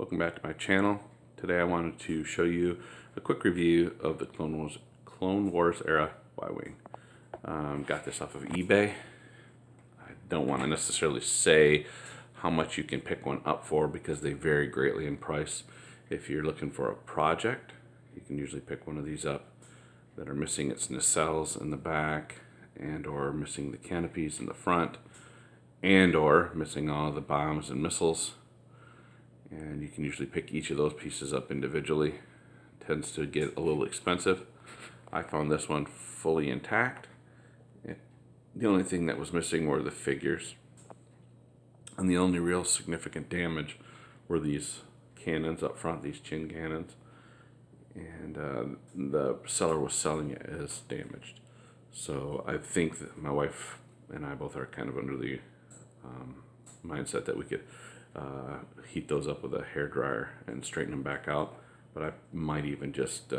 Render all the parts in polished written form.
Welcome back to my channel. Today I wanted to show you a quick review of the Clone Wars era Y-Wing. Got this off of eBay. I don't want to necessarily say how much you can pick one up for because they vary greatly in price. If you're looking for a project, you can usually pick one of these up that are missing its nacelles in the back and or missing the canopies in the front and or missing all the bombs and missiles. And you can usually pick each of those pieces up individually. It tends to get a little expensive. I found this one fully intact. The only thing that was missing were the figures. And the only real significant damage were these cannons up front, these chin cannons. And the seller was selling it as damaged. So I think that my wife and I both are kind of under the mindset that we could heat those up with a hair dryer and straighten them back out. But I might even just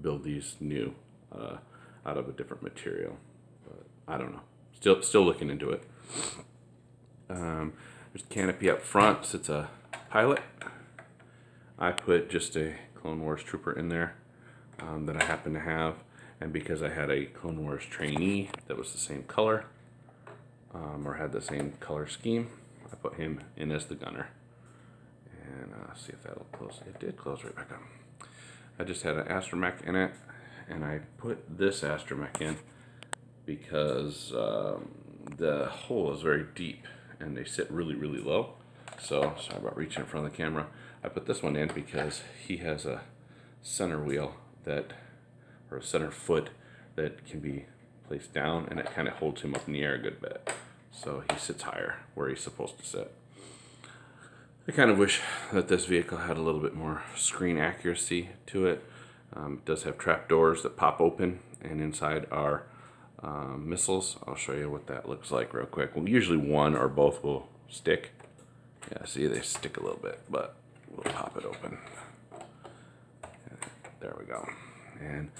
build these new out of a different material. But I don't know. Still looking into it. There's a canopy up front. So it's a pilot. I put just a Clone Wars trooper in there that I happen to have, and because I had a Clone Wars trainee that was the same color or had the same color scheme, I put him in as the gunner. And see if that'll close. It did close right back up. I just had an astromech in it, and I put this astromech in because the hole is very deep and they sit really, really low. So, sorry about reaching in front of the camera. I put this one in because he has a center wheel or a center foot that can be placed down, and it kind of holds him up in the air a good bit. So he sits higher where he's supposed to sit. I kind of wish that this vehicle had a little bit more screen accuracy to it. It does have trap doors that pop open, and inside are missiles. I'll show you what that looks like real quick. Well, usually one or both will stick. Yeah, see, they stick a little bit, but we'll pop it open. There we go. And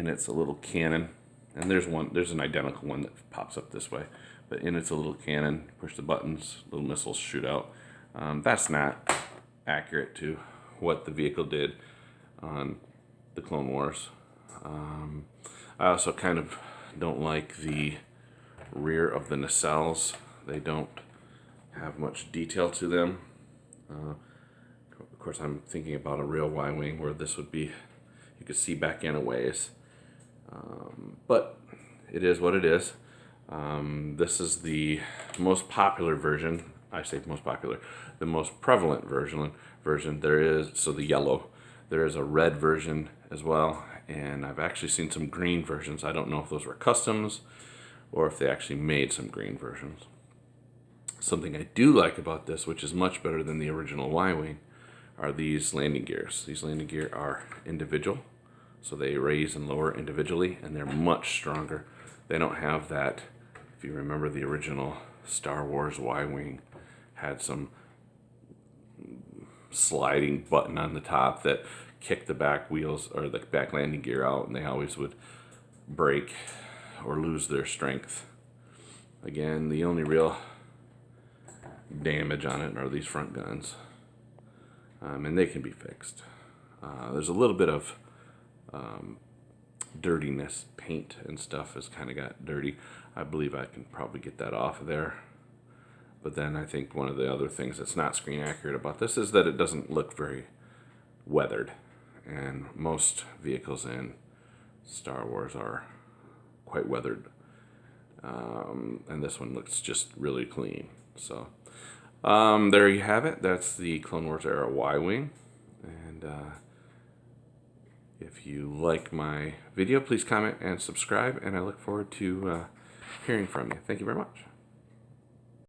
it's a little cannon. And there's an identical one that pops up this way. But in it's a little cannon. Push the buttons, little missiles shoot out. That's not accurate to what the vehicle did on the Clone Wars. I also kind of don't like the rear of the nacelles. They don't have much detail to them. Of course, I'm thinking about a real Y-Wing where this would be, you could see back in a ways. But it is what it is. This is the most popular version. I say most popular. The most prevalent version there is, so the yellow. There is a red version as well, and I've actually seen some green versions. I don't know if those were customs or if they actually made some green versions. Something I do like about this, which is much better than the original Y-Wing, are these landing gears. These landing gears are individual, so they raise and lower individually, and they're much stronger. They don't have that, if you remember the original Star Wars Y-Wing, had some sliding button on the top that kicked the back wheels or the back landing gear out, and they always would break or lose their strength. Again, the only real damage on it are these front guns, and they can be fixed. There's a little bit of dirtiness. Paint and stuff has kind of got dirty. I believe I can probably get that off of there. But then I think one of the other things that's not screen accurate about this is that it doesn't look very weathered. And most vehicles in Star Wars are quite weathered. And this one looks just really clean. So there you have it. That's the Clone Wars era Y-Wing. And if you like my video, please comment and subscribe. And I look forward to hearing from you. Thank you very much.